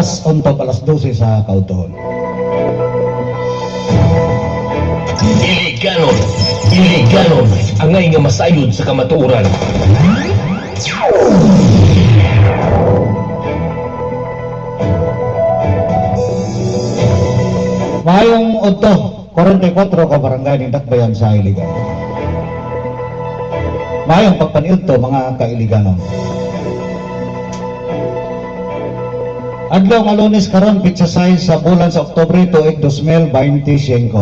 oras untog alas 12 sa kautuhon. Iliganon, angay nga masayod sa kamatuoran. Mayong udto, 44 ka barangay ni Dakbayan sa Iligan. Mayong pagpaniudto mga kailiganon. Adlaw nga Lunes karon pizza size sa bulan sa Oktubre tuig 2025.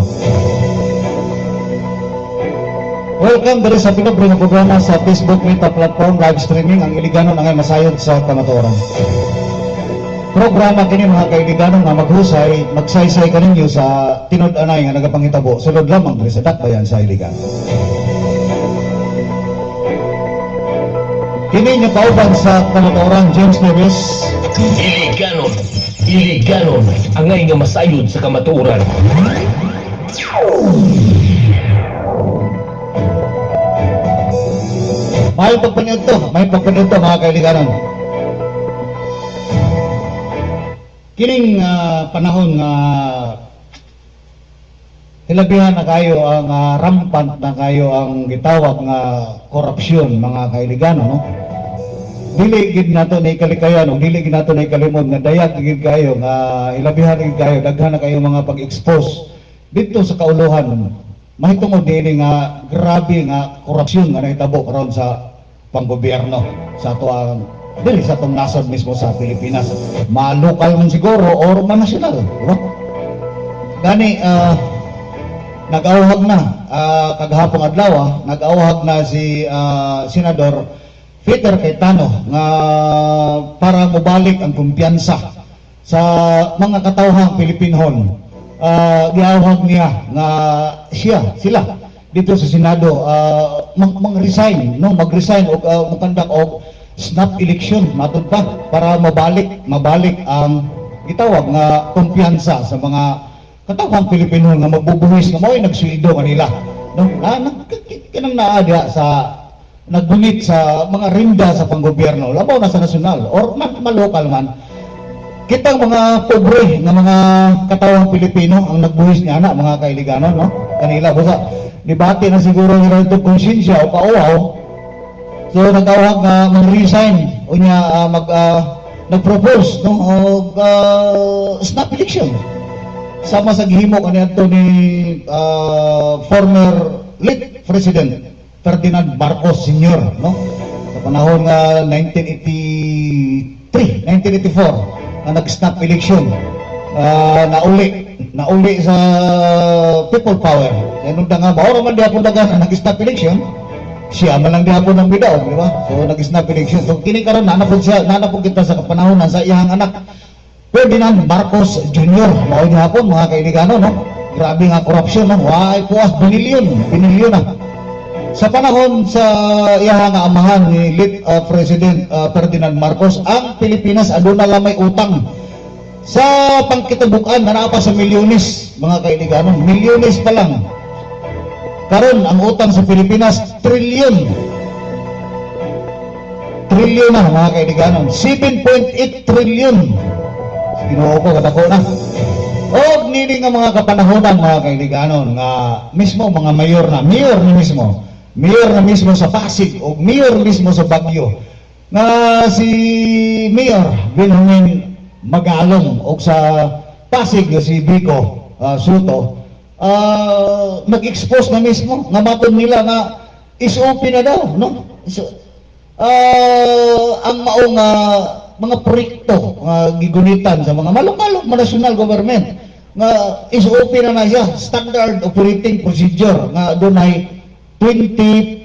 Welcome diri sa pinobre nga programa sa Facebook Meta Platform live streaming ang Iliganon angay masayod sa kamatuoran. Programa kini mga kailiganon nga maghusay, magsaysay kaninyo sa tinud-anay nga nagapangitabo sulod lamang diri sa Dakbayan sa Iligan. Kini niyo kauban sa kamatuoran James Neves. Iliganon, angay nga masayod sa kamatuoran. May pagpaniudto mga kailiganon. Kining panahon nga hilabihan na kayo ang rampant na kayo ang gitawag nga korupsyon mga kailiganon, no? Dili gid nato na ikalikayan o dili gid nato na ikalimod nga dayag gid kayo nga hilabihan gid kayo, daghan na kayo mga pag-expose dito sa kauluhan. Mahitungod din nga grabe nga korupsyon nga nahitabo karon sa panggobyerno sa ato ang dili sa atong nasod mismo sa Pilipinas, ma-local man siguro or ma-national, diba? Gani nag-awhag na kagahapong adlaw nag-awhag na si Senador Peter Cayetano nga para mobalik ang kumpiyansa sa mga katawhang Pilipinhon. Giawhag niya nga sila dito sa Senado mag-resign o mag-conduct og snap election matud pa para mabalik ang gitawag nga kumpiyansa sa mga katawhang Pilipino nga magbubuhis nga mao'y nagsuido kanila, no? Kanang naadya sa nagbunit sa mga rinda sa panggobyerno labaw na sa nasyonal or malokal man. Kitang mga pobre nga mga katawang Pilipino ang nagbuhis niya na mga kailiganon, no? Kanila busa debate na siguro nila ito konsensya o pauaw. So nagawag nga mag-resign o niya nag-propose, no? Og snap election sama sa gihimo kaniadto ni former late President Ferdinand Marcos Sr., no? Sa panahon nga 1984 na nag-snap election, nauli sa people power. Ganun nga, maura man di ako dagan na nag-snap election, siya man lang di ako ng bidaw, di ba? So nag-snap election. So kini karon nanapod kita sa kapanahonan sa iyang anak Ferdinand Marcos Jr. Mao niya hapon mga kailigano, no? Grabe nga korupsyon, no? Why puas binilyon na. Sa panahon sa iyang amahan ni late President Ferdinand Marcos, ang Pilipinas aduna lamay utang sa pangkitabukan na naapa sa milyones mga kailigano, milyones pa lang. Karon ang utang sa Pilipinas trilyon na mga kailigano, 7.8 trilyon. Ginoo ko kadako na. Og nini nga mga kapanahonan mga kailigano nga mismo mga mayor na mismo sa Pasig o mayor mismo sa Baguio nga si Mayor Benjamin Magalong o sa Pasig si Vico Soto nag-expose na mismo nga matod nila nga SOP na daw, no? So, ang maong mga proyekto nga gigunitan sa mga malok-malok national government nga SOP na siya, standard operating procedure nga dunay 20%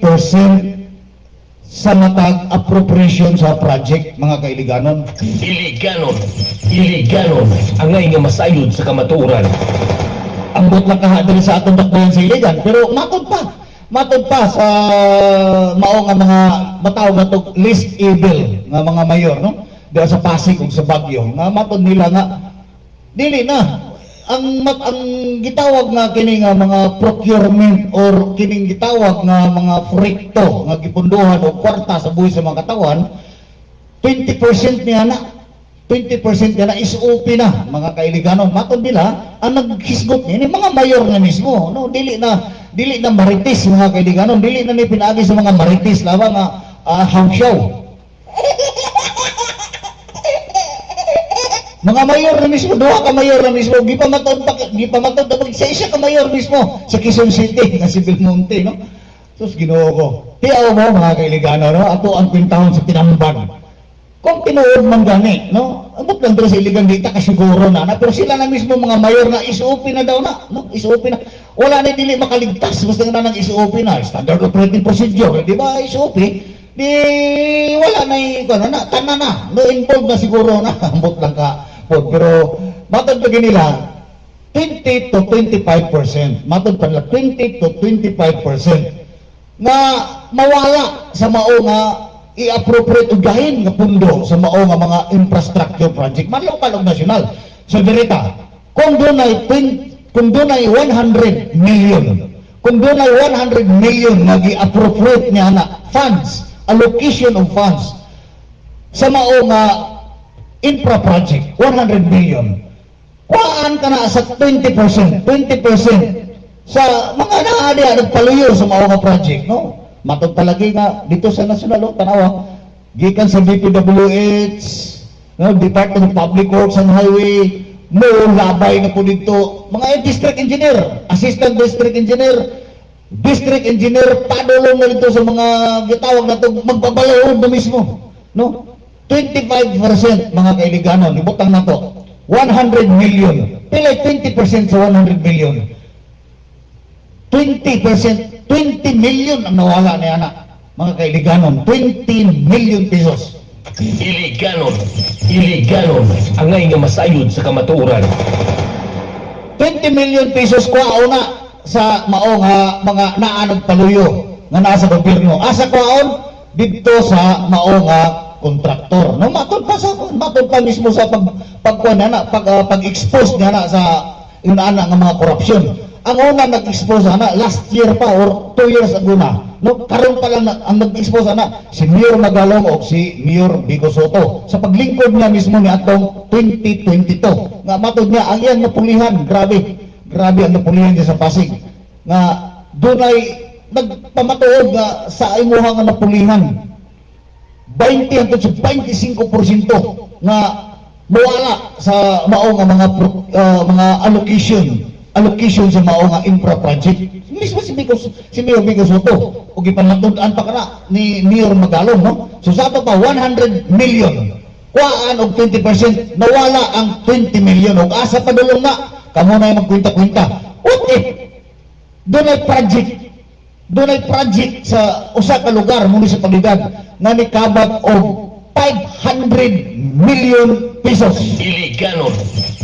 sa matag appropriation sa project mga kailiganon. Iliganon, angay nga masayod sa kamatuoran. Ambot lang kahadali sa atong Dakbayan sa Iligan, pero matod pa sa mao nga mga matawag na to list evil nga mga mayor, no? Diya sa Pasig ug sa Baguio nga matod nila nga dili na ang gitawag nga kini nga mga procurement or kining gitawag nga mga proyekto nga gipunduhan o kwarta sa buhis sa mga katawan, 20% niya na 20% nga na SOP na mga kailiganon. Matod nila ang naghisgot ni mga mayor na mismo, no, dili na marites mga kailiganon, dili na ni pinaagi sa mga marites lawa nga hangsiyaw. Mga mayor na mismo, duha ka mayor na mismo, gipamatod na isa ka mayor mismo sa Quezon City nga si Belmonte, no. Sus Ginoo ko. Tiyaw mo mga kailiganon, no, ato ang kwintahon sa tinambag. Kung tinuod man gani, no? Abot lang dito sa iligang dita kasiguro na, pero sila na mismo mga mayor na SOP na daw na, no? SOP na. Wala na dili makaligtas basta na ng SOP na, standard operating procedure, di ba? SOP, di wala na tanan na, no involved na siguro na, ambot lang ka. Pero matod pa nila 20 to 25%. Matod pa nila 20 to 25% nga mawala sa mao nga i-appropriate og gahin nga pundo sa mao nga mga infrastructure project man lokal ug nasyonal. So direta, kung dunay 100 million, kung dunay 100 million nga gi-appropriate niya na funds, allocation of funds sa mao nga infra project, 100 million. Kuhaan ka na sa 20% sa mga naadi nagpaluyo sa mao nga project, no? Matod palagi nga dito sa nasyonal tanawa gikan sa DPWH, no, Department of Public Works and Highway, mo labay na po dito mga district engineer, assistant district engineer padulong na dito sa mga gitawag na to magbabalawon na mismo, no. 25% mga kailiganon ibutang na to 100 million, pila 20% sa 100 million, 20%, 20 million ang nawala ni anak mga kailiganon, 20 million pesos. Iliganon ang ngay nga masayod sa kamatuoran. 20 million pesos kwaon na sa mao nga mga naanod paluyo nga nasa gobyerno. Asa kwaon dito sa mao nga kontraktor. No, matod pa mismo sa pag-expose na sa inana nga mga korupsyon. Ang una nag-expose na last year pa or 2 years ago na. No, karon pa lang ang nag-expose na si Mayor Magalong o si Mayor Vico Soto sa paglingkod niya mismo ni atong 2022. Nga matod niya ang iyang napulihan, grabe ang napulihan niya sa Pasig. Nga dunay nagpamatuod nga sa imuha nga napulihan 20 hangtod sa 25% nga mawala sa mao nga mga allocation sa mao nga infra project. Mismo si Mayor Vico Soto ug gipanatudan pa kana ni Mayor Magalong, no. So sa ato pa 100 million kuhaan og 20%, nawala ang 20 million ug asa padulong na kamo na magkwenta-kwenta. What if dunay project sa usa ka lugar munisipalidad nga nikabat og 500 million pesos.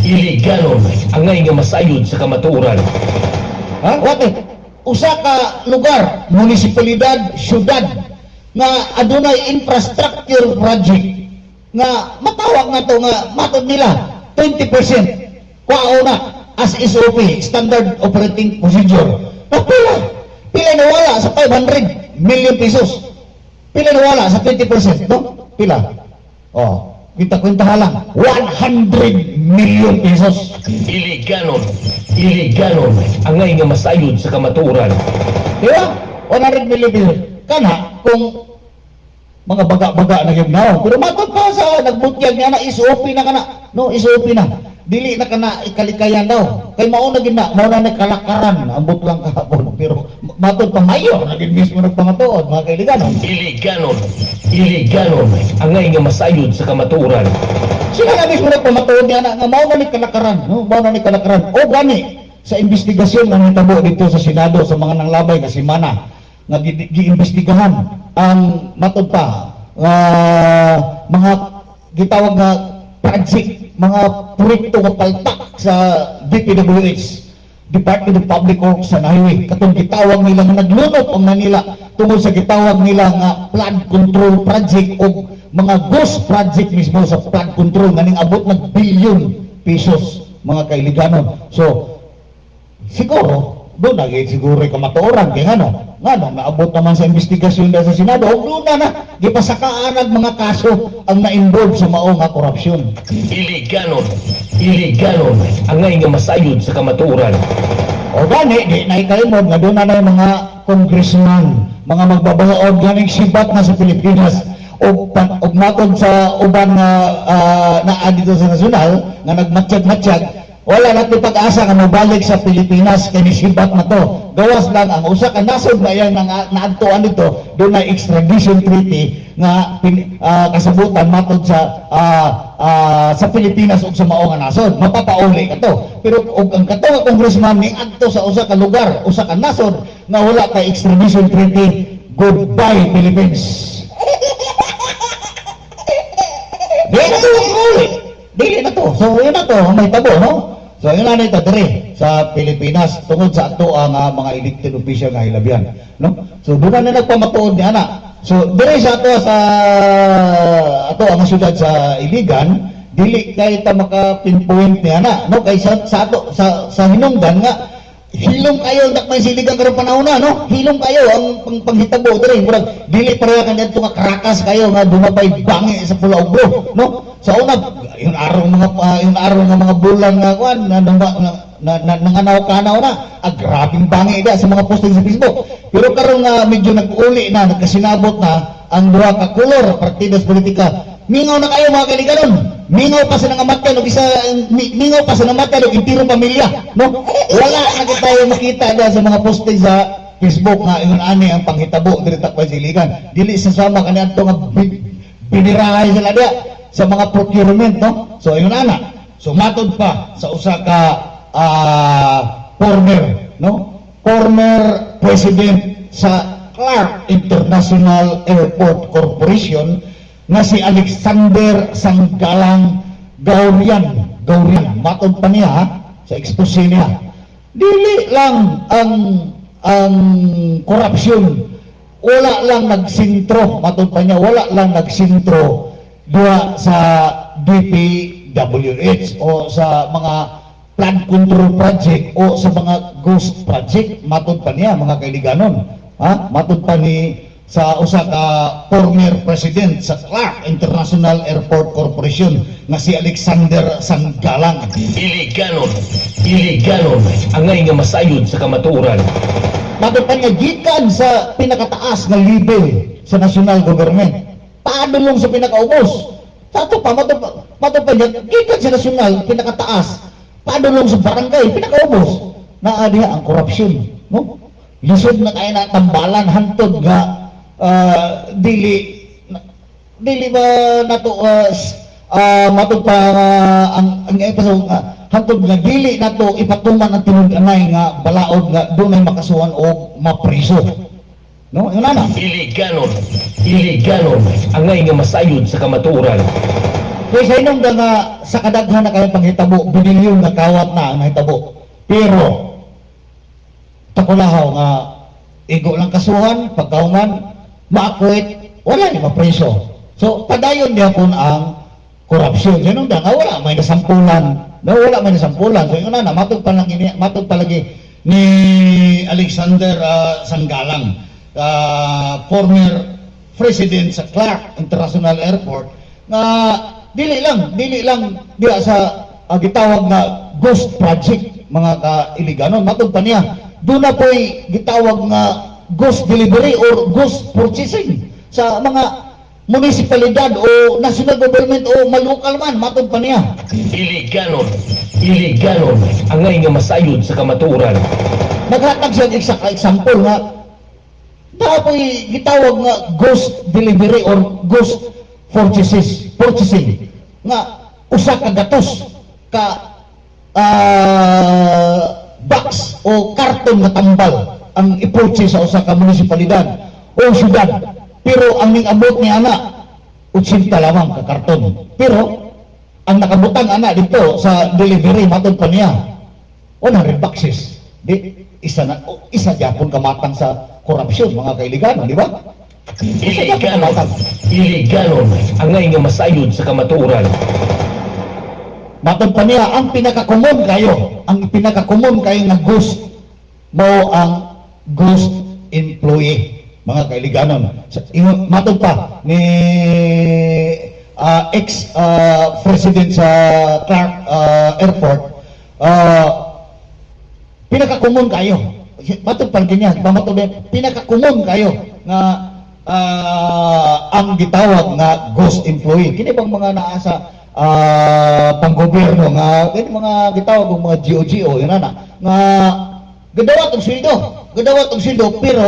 Iliganon ang ngay nga masayod sa kamatuoran. Ha? What if usa ka lugar, munisipalidad, syudad nga adunay infrastructure project nga matawag na to nga matod nila 20% kuao na as SOP, standard operating procedure. Pila nawala sa 500 million pesos. Pila nawala sa 20%, no? Pila? Oh, kwenta-kwenta lang. 100 million pesos. Iliganon ang ngay nga masayod sa kamatuoran. Di ba? 100 million pesos. Kana, kung mga baga-baga na yung naon. Pero matod pa sa nagbutyag niya na SOP na kana. No, SOP na. Dili na kana ikalikayan daw. Kay mao na kalakaran. Ambot lang kahapon. Pero matod pa mayor. Naging mismo nagpangatuod. Mga kailiganon. Iliganon ang ngay nga masayod sa kamatuoran. Sila na mismo nagpamatuod niya na mao na ni kalakaran. No? Mao na ni kalakaran. O gani sa investigasyon na nitabo dito sa Senado sa mga nanglabay na simana nga giimbestigahan ang matod pa mga gitawag na project, mga proyekto nga paltak sa DPWH, Department of Public Works and Highway. Katong gitawag nila nga naglunot ang Manila tungod sa gitawag nila nga flood control project o mga ghost project mismo sa flood control nga ning abot ng billion pesos mga kailiganon. So siguro doon na siguro kamatuoran kay ngano naabot naman sa investigasyon sa Senado o doon na gipasakaan ang mga kaso ang na-involve sa mao nga korupsyon. Iliganon ang ngay nga masayod sa kamatuoran. O gani di na ikalimod nga doon na yung mga congressman, mga magbabayaod ganing sibat na sa Pilipinas o matod sa uban nga naa dito sa nasyonal nga nagmatsyag-matsyag. Wala natin pag-asa nga mabalik sa Pilipinas kay nisibat na to. Gawas lang ang usa ka nasod na yan naadtuan dito, doon na extradition treaty nga kasabutan matod sa Pilipinas ug sa mao nga nasod. Mapapauli ka to. Pero og ang kato nga congressman ning adto sa usa ka lugar, usa ka nasod nga wala kay extradition treaty, goodbye Philippines. Dili na to. So yun na to, may tabo, no? So yun na ito dire sa Pilipinas tungod sa ato ang mga elected official nga hilabyan, no? So doon na nagpamatuod ni ana. So dire sa ato ang syudad sa Iligan, dili kay ta maka-pinpoint ni ana, no? Kay sa hinungdan nga hilom kayo dak may siligan karon panahon na, no? Hilom kayo ang panghitabo dire, murag dili pareha kan adto nga karakas kayo nga dumapay bangi sa Pulau Bro, no? Sa una yung araw nga mga bulan nga kuan nanganaw-kanaw na, grabing bangi da sa mga posting sa Facebook. Pero karon nga medyo nag-uli na, nagkasinabot na ang duha ka kolor partidos politika. Mingaw na kayo mga kaliganon. Mingaw pa sa nangamatyan og mingaw pa sa nangamatyan og intiro pamilya, no? Wala na tayo makita da sa mga posting sa Facebook nga ingon ani ang panghitabo diri ta Siligan. Dili sa sama kaniadto nga binirahay sila dia sa mga procurement, no? So ayun ana. So matod pa sa usa ka former president sa Clark International Airport Corporation na si Alexander Sanggalang Gaurian. Matod pa niya sa expose niya. Dili lang ang korupsyon, wala lang nagsintro, matod pa niya, wala lang nagsintro duha sa DPWH o sa mga flood control project o sa mga ghost project. Matod pa niya mga kailiganon, matod pa ni sa usa ka former president sa Clark International Airport Corporation nga si Alexander Sanggalang. Iliganon ang ngay nga masayod sa kamatuoran. Matod pa niya gikan sa pinakataas nga level sa national government, padulong sa pinakaubos. Tato pa matod pa niya gikan sa national pinakataas, padulong sa barangay pinakaubos. Naa diha ang korupsyon, no? Lisod na kay na tambalan hantod nga dili ba nato matod pa ang episode hantod nga dili nato ipatuman ang tinud-anay nga balaod nga dunay makasuhan o mapriso, no? Yun na. Iliganon ang ngay nga masayod sa kamatuoran. Kaya sa inong nga sa kadaghan na kayong panghitabo, binilyon na kawat na ang nahitabo. Pero takulahaw nga igo lang kasuhan, pagkauman maakwit, wala ni mapreso. So padayon niya kung ang korupsyon. Ganun nga wala may nasampulan. Wala may nasampulan. So yun na, matod pa lagi ni Alexander Sanggalang, former president sa Clark International Airport, na dili lang diya sa gitawag na ghost project mga ka-iliganon. Matod pa niya, doon na po'y gitawag nga ghost delivery or ghost purchasing sa mga munisipalidad o national government o malukal man. Matod pa niya. Iliganon ang ngay nga masayod sa kamatuoran. Naghatag siya example nga dapoy gitawag nga ghost delivery or ghost purchasing nga usa ka gatos ka box o karton nga tambal ang i-purchase sa usa ka munisipalidad o syudad. Pero ang ning-abot ni ana 80 lamang ka karton. Pero ang nakabutang ana dito sa delivery matod pa niya 100 boxes. Di isa gyapon kamatang sa korupsyon mga kailiganon, di ba? Iliganon ang ngay nga masayod sa kamatuoran. Matod pa niya ang pinaka-common kayo nga ghost mao ang ghost employee, mga kailiganon. Matod pa ni ex-president sa Clark Airport, pinakakumon kayo. Matod pa kanya, pinakakumon kayo nga ang gitawag nga ghost employee. Kini bang mga naa sa panggobyerno nga kini mga gitawag ng mga GO yun na nga gadawat og sweldo pero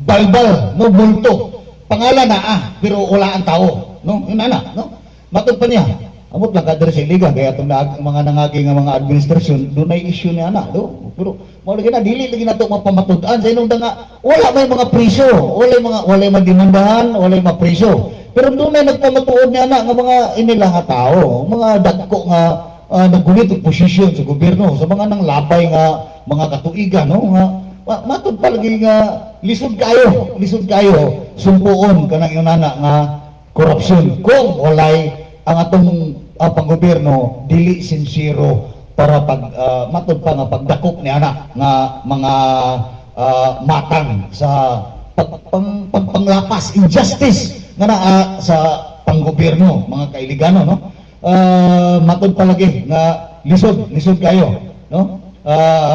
balbal no multo pangalan na pero wala ang tao no yun na no matod pa niya amot lang kadre sa liga kaya itong mga nangagi nga mga administrasyon dunay issue ni ana no pero mao lagi na dili lagi nato mapamatud-an sa inong nga wala may mga presyo wala man demandahan wala mga presyo pero dunay nagpamatuod ni ana nga mga inila nga tao mga dagko nga naggulit og posisyon sa gobyerno sa mga nang labay nga mga katuigan no nga matud pa lagi nga lisod kayo sumpuon kanang inana nga korupsyon kung walay ang atong panggobyerno dili sincero para matud pa nga pagdakop ni ana nga mga matang sa panglapas injustice nga naa sa panggobyerno mga kailigano no matud pa lagi nga lisod kayo no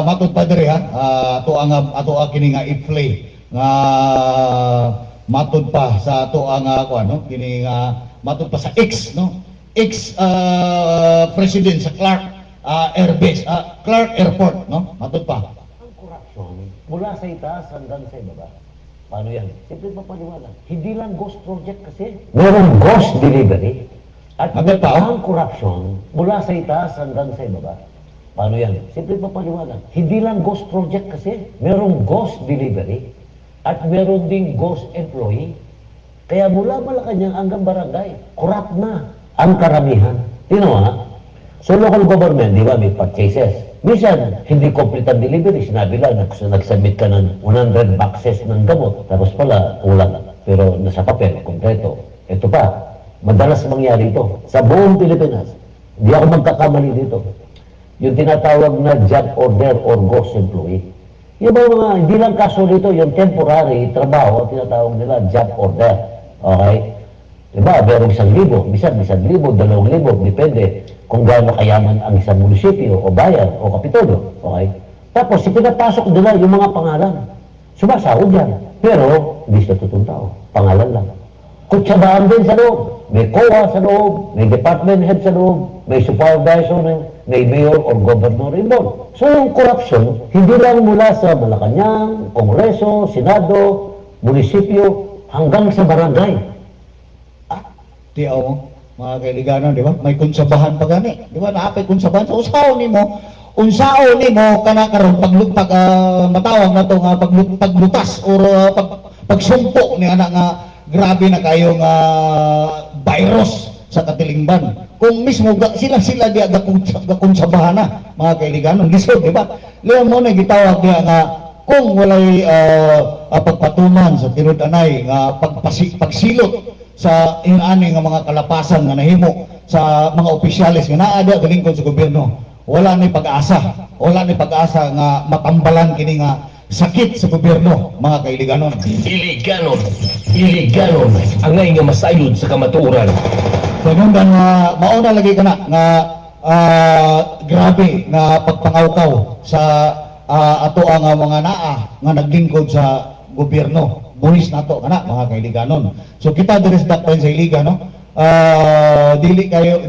matud pa diri ato kini nga i-play nga matud pa sa ato kuan no kini nga matud pa sa ex president sa Clark Clark Airport no matud pa ang korupsyon mula sa itaas hanggang sa ibaba. Paano yan? Simple pa paliwanag. Hindi lang ghost project kasi. Merong ghost delivery. At ang korupsyon mula sa itaas hanggang sa ibaba. Paano yan? Simple pa paliwanag. Hindi lang ghost project kasi. Merong ghost delivery. At meron ding ghost employee. Kaya mula Malacanang hanggang barangay, corrupt na ang karamihan. Tino nga? So local government, di ba, may purchases. Minsan, hindi complete ang delivery. Sinabi lang, nag-submit ka ng 100 boxes ng gamot. Tapos pala, kulang. Pero nasa papel, kompleto. Ito pa, madalas mangyari ito. Sa buong Pilipinas, hindi ako magkakamali dito. Yung tinatawag na job order or ghost employee. Yung mga, hindi lang kaso dito, yung temporary trabaho, tinatawag nila job order. Okay? Diba, merong 1,000, minsan 1,000, 2,000, depende kung gaano kayaman ang isang munisipyo o bayan o kapitolyo. Okay? Tapos, pinapasok nila yung mga pangalan. Sumasahod yan. Pero, hindi sila totoong tao. Pangalan lang. Kutsabaan din sa loob. May COA sa loob, may department head sa loob, may supervisor, may mayor or governor involved. So, yung corruption, hindi lang mula sa Malacanang, Kongreso, Senado, munisipyo, hanggang sa barangay. Tiyaw mo, mga kailigano, di ba? May kunsabahan pa gani. Di ba? Naapay kunsabahan. So, unsaon ni mo kana karon matawag na to nga paglutas or pagsumpo ni anak nga grabe na kayo nga virus sa katilingban. Kung mismo sila di gakunsabahan na, mga kailigano. Lisod, di ba? Liyan mo na gitawag niya nga kung walay pagpatuman sa tinud-anay nga pagsilot sa inani nga mga kalapasan nga nahimo sa mga opisyalis nga naa diha galingkod sa gobyerno, wala ni pag-asa nga matambalan kini nga sakit sa gobyerno, mga kailiganon. Iliganon ang ngay nga masayod sa kamatuoran. Panundan nga mauna lagi kana nga grabe nga pagpangawkaw sa ato ang mga naa nga naglingkod sa gobyerno. Buhis nato kana mga kailiganon. So kita diri sa dakpan sa iliga no. Dili kayo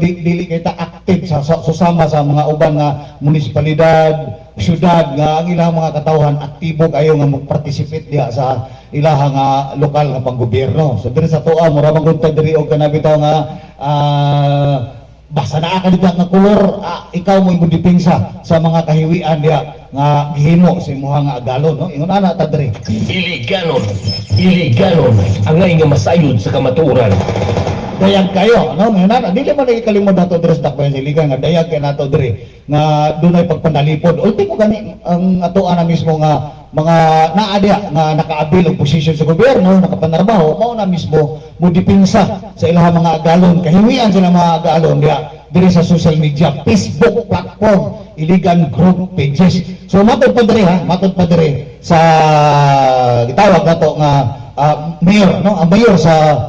ta active sa susama sa mga uban nga munisipalidad, syudad nga ang ilang mga katawhan aktibo kayo nga mag-participate diha sa ilang nga lokal nga panggobyerno. So diri sa tuwa mura man gud diri og kana bitaw nga basta naa ka dito nga kolor, ikaw mo imudipinsa sa mga kahiwian diha nga gihimo sa imuha nga agalon no. Ingon ana ta diri. Iliganon ang ngay nga masayod sa kamatuoran. Dayag kayo no, ngayon dili man ikalimod nato diri sa dakpan sa iliga nga dayag kay nato diri nga dunay pagpanalipod. Ultimo gani ang ato ana mismo nga mga naa diha nga nakaabil og posisyon sa gobyerno, nakapanarbaho, mao na mismo mo dipinsa sa ilang mga agalon, kahiwian sila mga agalon diha diri sa social media, Facebook platform, illegal group pages. So matod pa diri ha, matod pa diri sa gitawag nato nga mayor, no, ang mayor sa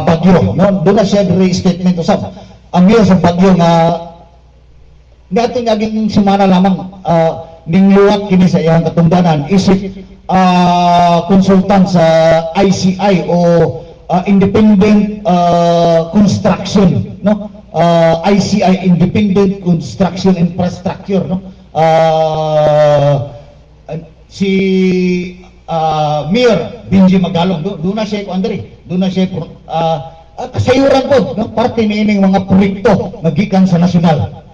Baguio, no, doon na siya diri statement usab. Ang mayor sa Baguio nga natin aging semana lamang ningluwat kini sa iyang katungdanan isip konsultant sa ICI o Independent Construction, no, ICI, Independent Construction Infrastructure, no, si Mayor Benji Magalong doon na siya doon na siya kasayuran po, no, parte niining mga proyekto nagikan sa nasyonal.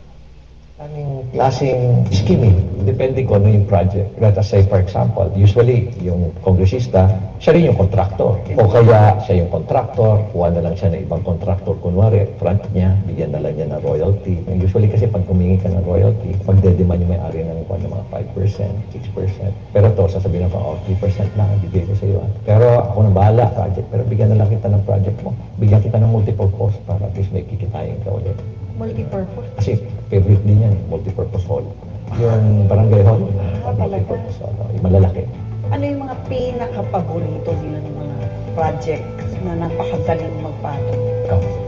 Anong klaseng scheme, depende kung ano yung project. Let us say, for example, usually yung kongresista, siya rin yung contractor. O kaya siya yung contractor, kuha na lang siya ng ibang contractor. Kunwari, front niya, bigyan na lang niya ng royalty. Usually kasi pag humingi ka ng royalty, pagdedemand yung may-ari ng mga 5%, 6%. Pero to, sasabihin na pa, 3% lang, bigay ko sa iyo. Pero ako na bahala, project. Pero bigyan na lang kita ng project mo. Bigyan kita ng multiple cost para at least may kikitain ka ulit. Multi-purpose? Kasi favorite din yan, multi-purpose hall. Yung barangay hall, multi-purpose hall, yung malalaki. Ano yung mga pinaka-paborito nila ng mga project na napakagaling magpatong?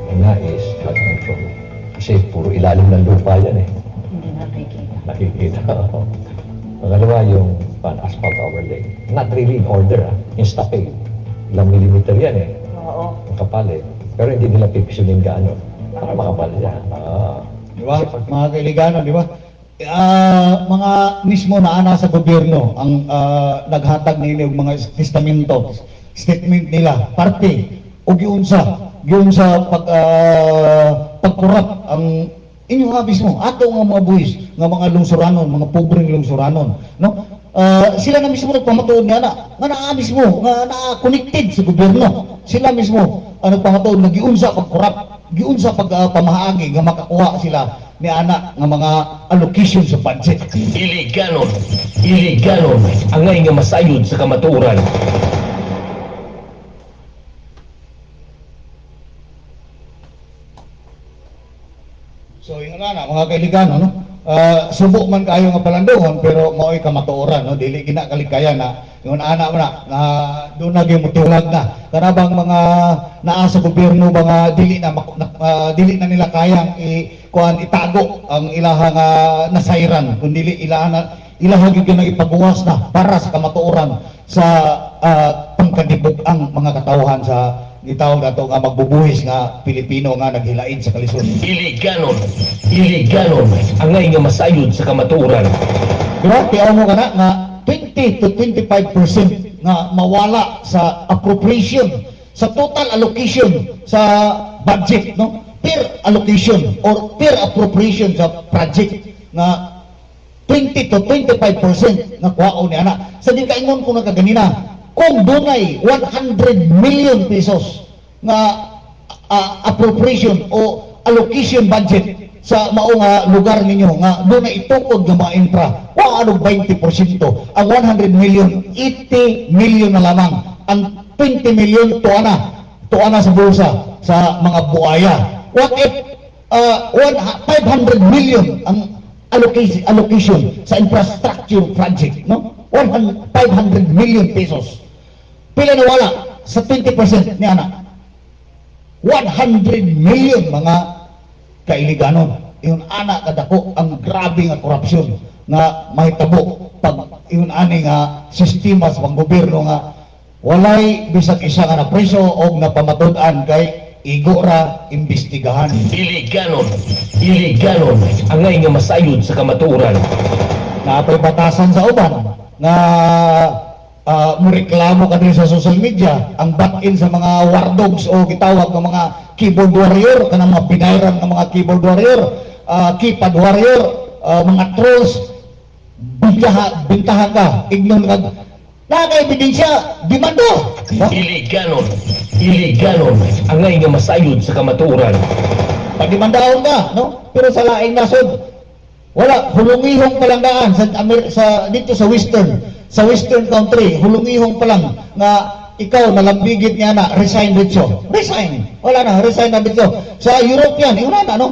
Una is flood control. Kasi puro ilalim ng lupa yan eh. Hindi nakikita. Nakikita. Pangalawa yung asphalt overlay. Not really in order Instapay. Ilang millimeter yan eh. Oo. Ang kapal eh. Pero hindi nila pipisulin gaano. Para makapal yan. Di ba? Mga kailigano, di ba? Mga mismo na ana sa gobyerno ang naghatag nila og mga testamento, statement nila, parte o giunsa pagkurap ang inyong mismo ato nga mga buhis nga mga lungsuranon, mga pobreng lungsuranon, no? Sila na mismo nagpamatuod nga naa mismo nga na-connected sa gobyerno. Sila mismo ang nagpamatuod nga giunsa pagkurap, giunsa pagpamahaagi nga makakuha sila ni ana nga mga allocation sa budget. Iliganon ang ngay nga masayod sa kamatuoran. So yun nga mga kailigano, no? Subok man kayo nga palandungon pero mao'y kamatuoran, no? Dili ginakaligaya na yung anak mo na doon na gimutulag na karabang mga naa sa gobyerno mga dili na nila kayang itago ang ilahang nasayran kundi ilahang gyud na ipaguwas na para sa kamatuoran sa pangkadibog ang mga katawhan sa gitawag nato nga magbubuhis nga Pilipino nga naghilain sa kalisod. Iliganon ang ngay nga masayod sa kamatuoran. Pero tiyaw mo ka na nga 20 to 25% nga mawala sa appropriation, sa total allocation sa budget, no? Per allocation or per appropriation sa project nga 20 to 25% nga kuhaon ni ana. Sa di kaingon ko na kaganina, kung dunay 100 million pesos nga appropriation o allocation budget sa mao nga lugar ninyo nga doon na itukod nga mga infra, ano 20%. Ang 100 million, 80 million na lamang. Ang 20 million tuana sa bulsa sa mga buaya. What if 500 million ang allocation sa infrastructure project, no? 500 million pesos. Pila na wala sa 20% ni ana? 100 million mga kailiganon. Iyon ana kadako ang grabe nga korupsyon nga mahitabo pag iyon ani nga sistema sa panggobyerno nga walay bisag isa nga napreso o napamatud-an kay igo ra imbestigahan. Iliganon ang ngay nga masayod sa kamatuoran. Naatoy batasan sa uban nga mureklamo ka din sa social media ang back-in sa mga war dogs o gitawag ng mga keyboard warrior kanang mga binayran ng mga keyboard warrior, keypad warrior, mga trolls, bintahan ka, ignon ka, naka-ebidensya, dimando. Iliganon ang ngay nga masayod sa kamatuoran. Pagdimandahon ka, no? Pero sa laing nasod, wala, hulungihong palanggaan sa dito sa western country, hulungihong pa lang nga ikaw nalambigit niya na resign dito. Resign. Wala na, resign na dito. Sa European, wala na, no?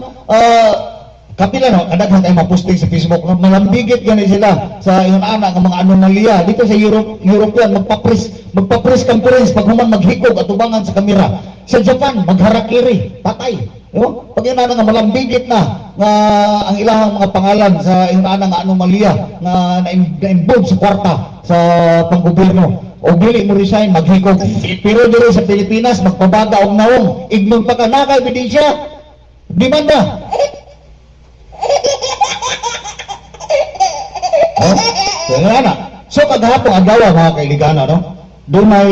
kapila no, kadaghan kay maposting sa Facebook, no, malambigit gani sila sa yung anak ng mga anomalya dito sa European magpa-press conference pag human maghikog at ubangan sa kamera. Sa Japan magharakiri, patay. No? Pag yun nga malambigit na nga ang ilang mga pangalan sa yung anak ng anomalya nga na-involve sa kwarta sa panggobyerno. O dili mo resign, maghikog. Pero dito sa Pilipinas magpabaga og naong, ignon pa ka na kay ebidensya. Demanda. So kagahapon adlaw mga kailigana, no? Doon ay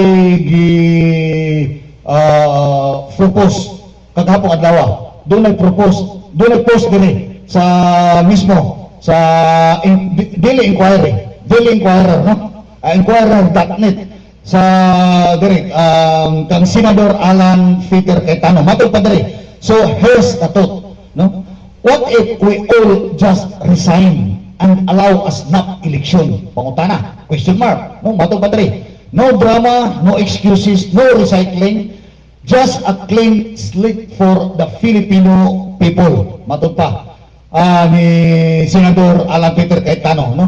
propose kagahapon adlaw. Doon ay post diri sa mismo sa Daily Inquirer, no? Inquirer.net sa diri kang Senador Alan Peter Cayetano matod pa diri. So here's the thought, no? What if we all just resign and allow a snap election? Pangutana, question mark. No, matod pa diri. No drama, no excuses, no recycling, just a clean slate for the Filipino people. Matod pa ni Senador Alan Peter Cayetano, no?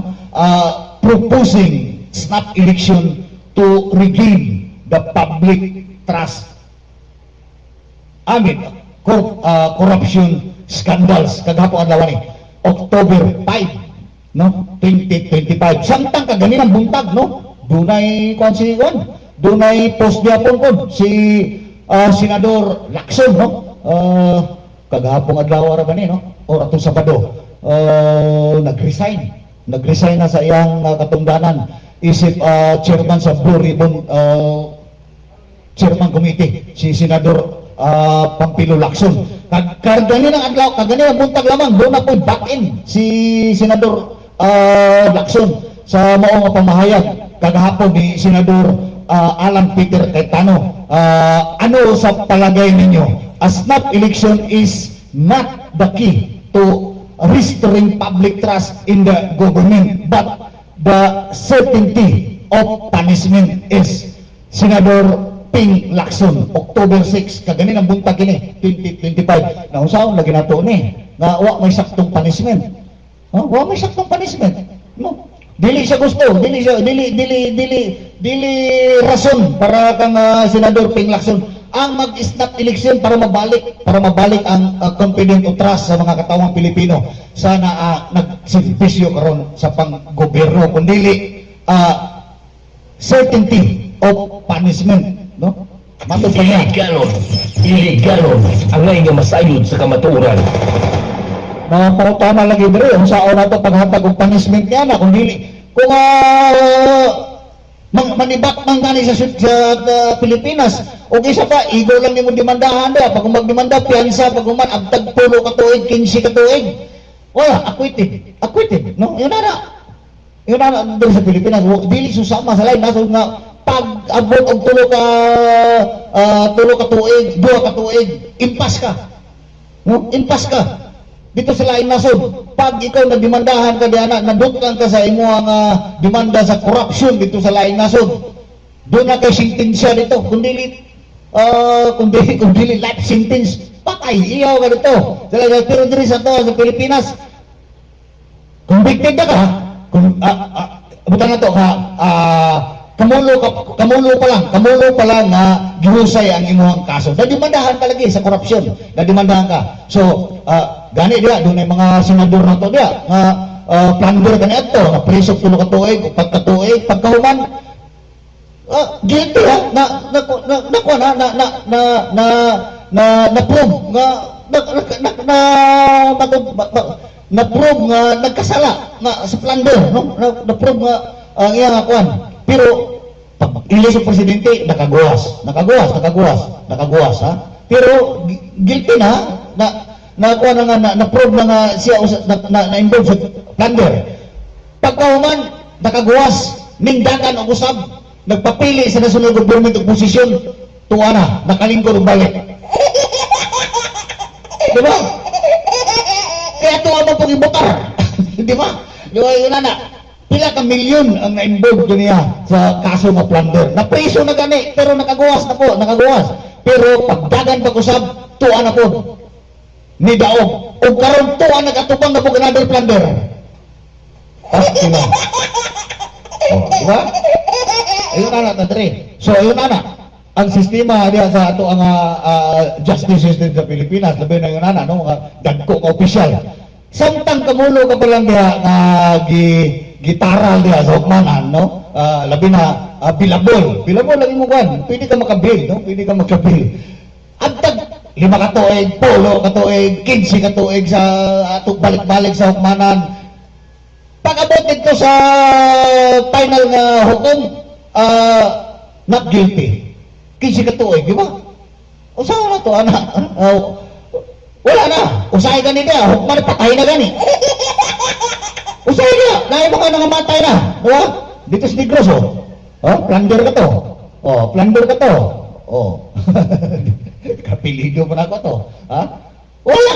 Proposing snap election to regain the public trust amid corruption scandals kagahapon adlaw ni October 5, no, 2025. Samtang kaganinang buntag, no, dunay dunay post gyapon kon si Senador Lacson, no, kagahapon adlaw ra ba ni, no, or atong Sabado nag-resign na sa iyang katungdanan isip chairman sa Blue Ribbon chairman committee si Senador Pampilo Lacson. Kaganinang adlaw, kaganinang buntag lamang doon na po back-in si Senador Lacson sa mao nga pamahayag kagahapon ni Senador Alan Peter Cayetano. Ano sa palagay ninyo? A snap election is not the key to restoring public trust in the government, but the certainty of punishment is. Senador Ping Lacson, October 6, kaganin ang buntag kini 2025. Na unsaon lagi nato ni nga wa may saktong punishment. Wa may saktong punishment. No. Dili siya gusto, dili rason para kang Senador Ping Lacson ang mag-snap election para mabalik ang confidence o trust sa mga katawang Pilipino. Sana nagservisyo karon sa panggobyerno kundi certainty of punishment, no? Matod pa niya. Iliganon ang ngay nga masayod sa kamatuoran. Na parutana lagi diri unsaon nato paghatag og punishment niya na kung manibak man gani sa Pilipinas o isa pa igo lang nimo demandahan da pag magdemanda piyansa pag human abtag 10 ka tuig 15 ka tuig wala acquitted, no? Yun na doon sa Pilipinas dili susama sa lain nasod nga pag abot og 3 ka tuig 2 ka tuig impas ka, no? Impas ka dito sa lain nasod. Pag ikaw nagdemandahan ka diana, naduktan ka sa imo ang demanda sa corruption dito sa lain nasod, doon na kay sentensya dito. Kung dili life sentence, patay iyaw ka dito. Pero diri sa Pilipinas, convicted ka, buta na to ka, kamulo pa lang na gihusay ang imong kaso. Nadimandahan ka lagi sa corruption, nadimandahan ka. So gani dia dunay mga senador nato dia nga plunder kani adto nga preso 3 ka tuig o 4 ka tuig pagkahuman guilty na prove nga na prove nga nagkasala nga sa plunder, no? Na prove nga ang iyang akuan. Pero pag ilis ang presidente nakaguwas ha. Pero guilty na prove na nga siya na involved sa plunder. Pagkahuman nakaguwas ningdagan og usab nagpapili sa national government og posisyon tuwa na nakalingkod og balik. Di ba? Kaya tuwa mo pag ibotar. Di ba? Yun na pila ka milyon ang na-involved niya sa kaso ng plunder. Napreso na gani pero nakaguwas. Pero pagdagan pag usab tuwa na po. ni daog ug karon to ang nagatubang na another plunder. Sino? Diba? Ayun na Tadre. So ayun na. Ang sistema diya sa ato ang justice system sa Pilipinas, labi na yun na, no? Mga dagko ka opisyal. Samtang kamulo ka pa lang diya nga gitaral diya sa hukmanan, no? Labi na bilabol. Bilabol lagi mo kan. Pwede ka makabil, no? Pwede ka makabil. Agtag 5 ka tuig, 10 ka tuig, 15 ka tuig sa ato balik-balik sa hukmanan. Pag-abot dito sa final nga hukom, not guilty. 15 ka tuig, di ba? Usaha na to, anak. Wala na. Usahay gani niya. Hukman, patay na gani. Usahay niya. Nahin mo ka nangamatay na. Diba? Dito sa Negros, plunder ka to. Plunder ka to. Kapilido mo na ako to. Ha? Wala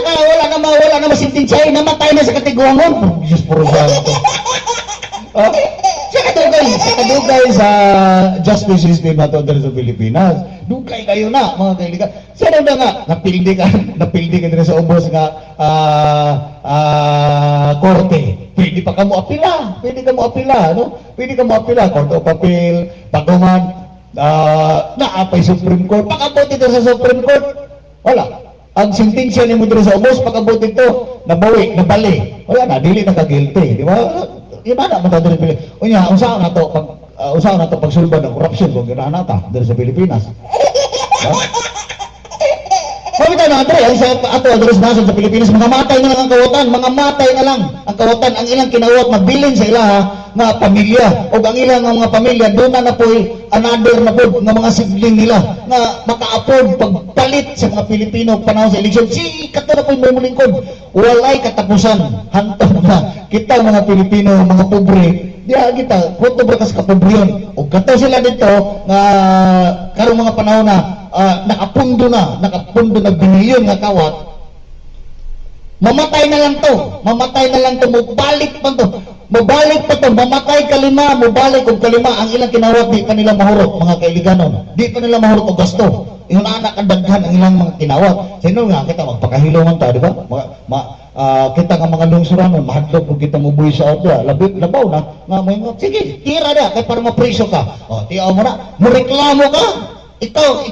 na masintensya. Namatay na sa katiguangon. Diyos puro ba ito? Sa kadugay sa justice system na to sa Pilipinas, dugay kayo na mga kaibigan. Sino na nga napildi ka din sa ubos nga korte. Pwede ka mo apila, no? Pwede ka mo apila, Court of Appeal, Paguman, naapay Supreme Court. Pag-abot ito sa Supreme Court, wala. Ang sentensya ni mo dito sa ubos, pag-abot ito, nabawi, nabali. Wala na, dili na ka-guilty, di ba? Yun na matadali Pilipinas. Unya, usaha na to pagsulban ng korupsyon kung ganahan nata dito sa Pilipinas. Pagkita na Andre, ang sa ato adres nasan sa Pilipinas, mga matay na lang ang kawatan, ang kawatan, ang ilang kinawat, mabilin sa ilaha nga pamilya, o ang ilang mga pamilya, doon na po'y another na po ng mga sibling nila, nga maka-afford pagpalit sa mga Pilipino panahon sa eleksyon. Kato na po'y may mulingkod, walay katapusan, hantong na, kita mga Pilipino, mga pobre, diya kita, pobre kas kapobriyon, o kato sila dito, nga karong mga panahon na, nakapundo na binilyon nga kawat, mamatay na lang to, mabalik pa to, mamatay kalima, mabalik og kalima, ang ilang kinawat, di pa nila mahurot, mga kailiganon, di pa nila mahurot og gasto, yung anak ang daghan ang ilang mga kinawat. Sino nga kita, magpakahilongan ta, di ba? Kita nga mga lungsuranon, mahadlok kung kita mubuhi sa auto, labaw na, nga may sige, tira na, kaya para mapriso ka, tiyaw mo na, mureklamo ka,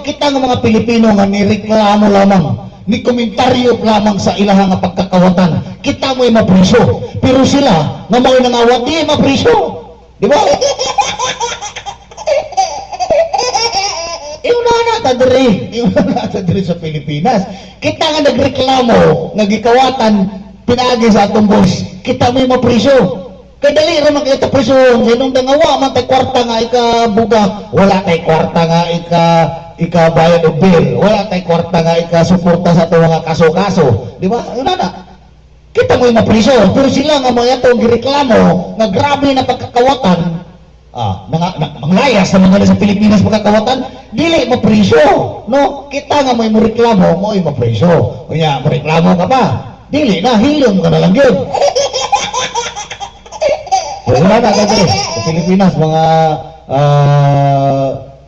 kita nga mga Pilipino nga nireklamo lamang, ni komentaryo lamang sa ilang nga pagkakawatan, kita mo yung mapriso, pero sila nga mga nangawat, di mapriso, di ba? Yung nata diri sa Pilipinas, kita nga nagreklamo, nagikawatan, pinagi sa atong boss, kita mo yung mapriso. Kaya dali raman kita priso, sinong dangawa, man tay kwarta nga ikabuga, wala tay kwarta nga ikabayad o bill, wala tay kwarta nga ikasuporta sa ito mga kaso-kaso, di ba? Yun na, kita mo yung mapriso, pero sila nga mga itong gireklamo, nga grabe na pagkakawatan, manglayas sa mga sa Pilipinas pagkakawatan, dili mapriso, no? Kita nga mo yung reklamo, mo yung mapriso, kanya mo reklamo ka pa, dili na, hilom ka na lang yun. Wala na dito sa Pilipinas mga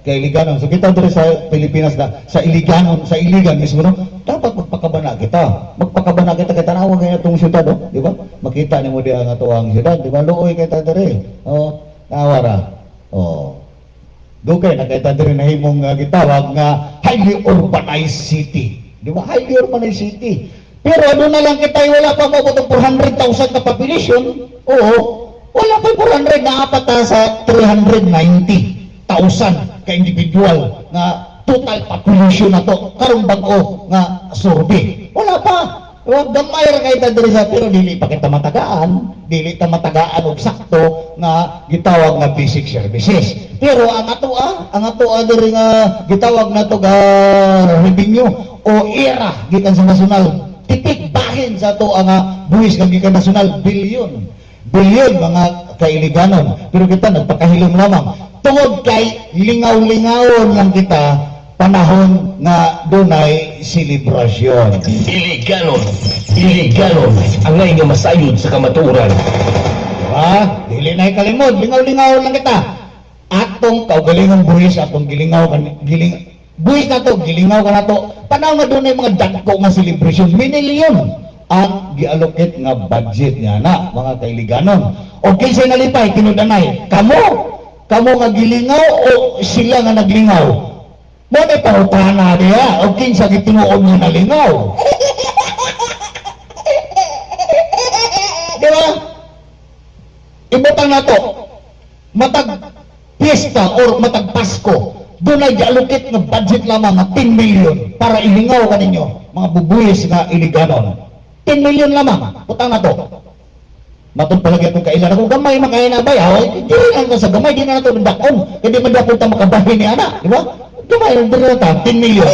kailiganon. So kita dito sa Pilipinas na sa iligan mismo, no? Dapat magpakabana kita kay tanawa kay atong syudad, no? Di ba? Makita nimo di ang atuang syudad, di ba? Luoy kay ta diri. Nawara. Dugay na kay ta diri nahimong gitawag nga highly urbanized city. Di ba? Highly urbanized city. Pero doon na lang kita wala pa mabot ang 400,000 na population. Oo. Wala pa 400 na apat sa 390,000 ka individual na total population na to karong bag-o nga survey. Wala pa. Gamay ra kay ta diri sa pero dili pa kita matagaan og sakto nga gitawag nga basic services. Pero ang ato diri nga gitawag nato ga revenue o era gikan sa nasyonal tipik bahin sa ato nga buhis nga gikan nasyonal bilyon mga kailiganon, pero kita nagpakahilom lamang tungod kay lingaw-lingawon lang kita panahon nga dunay selebrasyon. Iliganon ang ngay nga masayod sa kamatuoran. Dili na kalimod, lingaw-lingaw lang kita. Atong kaugalingong buhis, atong Buwis na to, gilingaw ka na to. Panahon na doon ay mga dagko nga celebration, minilyon ang giallocate nga budget niya na mga kailiganon. O kinsa nalipay, tinudanay, kamo nga gilingaw o sila nga naglingaw? Mo may pangutana diya, o kinsa gitinuod nga nalingaw? Di ba? Ibutang na to, matag piyesta or matag Pasko, doon ay giallocate nga budget lamang nga 10 million para ilingaw ka ninyo, mga bubuyis nga iliganon. 10 million lamang, utang na to. Matod palagi itong kailan ako, gamay makain na ba? Hindi rin ang sa gamay, di na ito nandakon. Hindi man dapat ito makabahin ni anak, di ba? Gamay, hindi na ito, 10 million.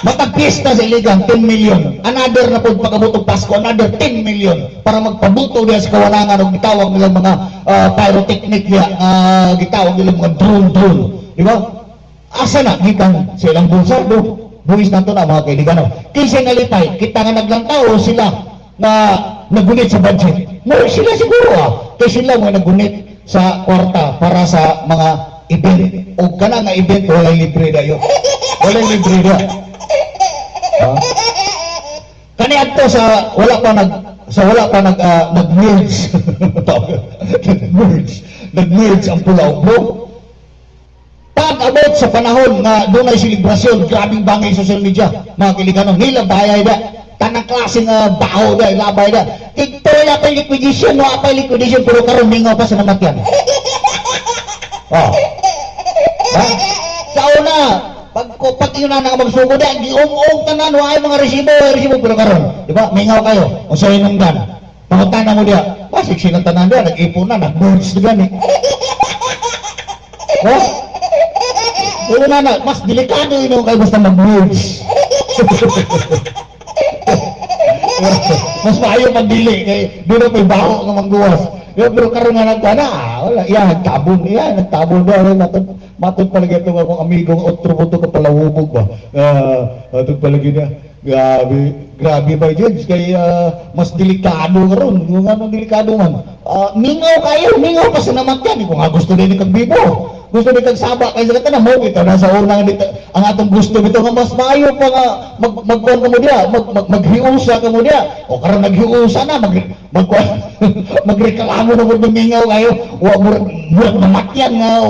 Matagpista sa iligan, 10 million. Another na po pagkabutong Pasko, another 10 million para magpabuto niya sa kawalangan o gitawag nilang mga pyrotechnic niya, gitawag nilang mga drone, di ba? Asa na, gitan sa ilang bulsa, buwis na ito na mga kailigano. Kasi nga lipay, kita nga naglantaw sila na nagunit sa budget. No, sila siguro kasi sila mga nagunit sa kwarta para sa mga event. O kana nga event, walang libre dayo. Walang libre da. Kaniad to sa wala pa nag-merge. Nag-merge ang Pulau Bro. Pag-abot sa panahon nga doon ay selebrasyon, grabing bangay social media, mga kiligano, nila bayay da, tanang klaseng baho da, ilabay da. Ito wala pa liquidation, wala pa liquidation, pero karon mingaw pa sa namatyan. Oh. Ha? Sa una, pag yun na magsugo da, giung-ung tanan, wala mga resibo, pero karon, di ba, mingaw kayo, o sa inunggan, pangutan mo diya, basik silang tanan diya, nag-ipon na, nag-merge na gani. Oh? Una na, mas delikado yun kayo basta mag-merge. Mas maayo magdili kay doon na may baho nga magduwas. Pero karon nga nagkana, wala, nagtabon ba, matod palagi itong akong amigong otro buto ka pala hubog ba. Matod palagi na, grabe ba yun, kay mas delikado karon, yung anong delikado man. Mingaw pa sa namatyan, kung nga gusto din kang bibo. Gusto din kang saba, kaya sa katanan mo, ito nasa unang dito, ang atong gusto dito nga mas maayo pa nga magkuhan ka mo diya, maghiusa ka mo diya, o karon naghiusa na, magreklamo na mo dumingaw kayo, murag namatyan nga,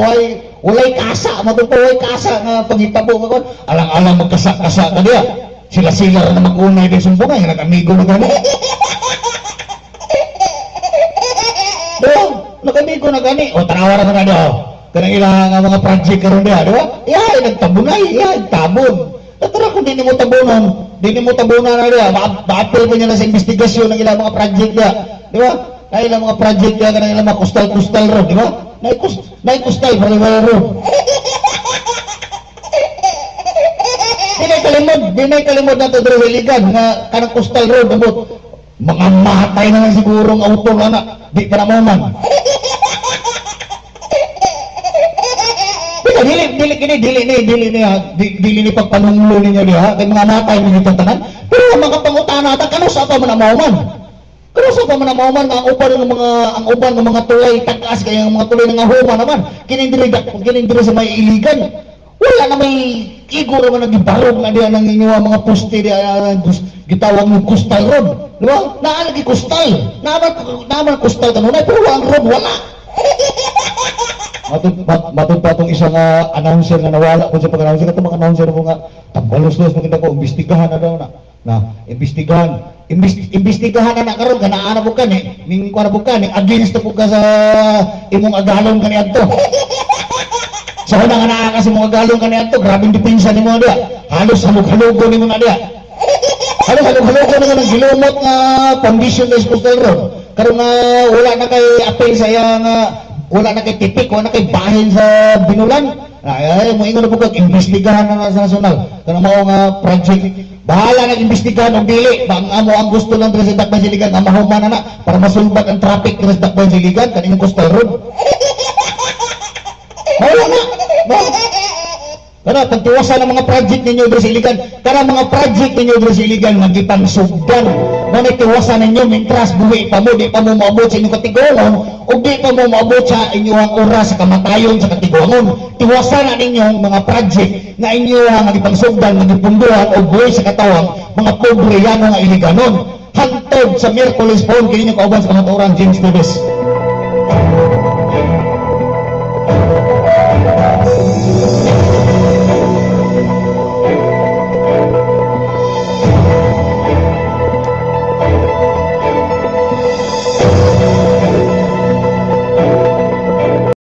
walay kasa, matutaway kasa nga pangitabo ka kon, alang-alang magkasa-kasa ka diya, sila-sila na mag-unay din sumbungay, nag-amigo na gani. Doon, nag-amigo na gani, o tanawa na diya, kanang ilang mga project karon diha, di ba? Nagtabunay, nagtabon. Tara kung di mo tabunan na diha, ma-appeal mo niya na sa investigasyon ng ilang mga project diha, di ba? Na ilang mga project diha, kanang ilang mga kustal ron, di ba? Naikustal, bari-bari ron. Di na kalimod na ito drewiligan, nga kanang kustal ron, mga matay na lang siguro ang auto na, di pa naman. Dili ni pagpanunglo ninyo diha kay mga natay ninyo tanan. Pero ang mga pangutana ta kano sa pa man mauman. Kano sa pa man mauman ang uban ng mga tulay tagas kay ang mga tulay nga huma naman. Kining diri sa may iligan. Wala na may igor man nagibarog na diha nang inyo mga poste diha gitawag ng coastal road. Di ba? Naalagi coastal. Naman coastal kanunay pero ang road wala. Matod pa itong isang announcer na nawala ko sa pag-announcer. Ito mga announcer mo nga, tambalos-los maganda ko, imbestigahan na daw na imbestigahan na karon ganaan na po ka ning kuha na po ka against na po ka sa imong agalon ka niya ito. Sa una nga naa kasi mong agalon ka niya ito, grabing depensa ni mo na diya. Halos halog-halogo ni mo na diya. Halos halog-halogo na nga ng gilomot nga foundation na Coastal Road. Karon nga wala na kay apel sa iyang wala na kay tipik, wala na kay bahin sa binulan. Ay, mo ingon na po imbestigahan na sa nasyonal. Kanang mao nga project, bahala nag-imbestigahan og dili. Bang amo ang gusto lang sa Dakbayan Siligan, ang mahuman na para masulbat ang traffic sa Dakbayan Siligan kaning Coastal Road. Wala na. Kana pagtiwasan ang mga project ninyo diri sa Iligan, kana mga project ninyo diri sa Iligan nga gipansugdan Ngunit tiwasan ninyo, mintras buwi pa mo, di pa mo maabot sa inyong katiguangon, o di pa mo maabot sa inyong oras sa kamatayon sa katiguangon. Tiwasan na ninyong mga project na inyong ipangsugdan, magipunduhan, o buwi sa katawang mga pobre yan nga iliganon. Hantod sa Miyerkules po, kini nyo kauban sa kamaturan, James Davis.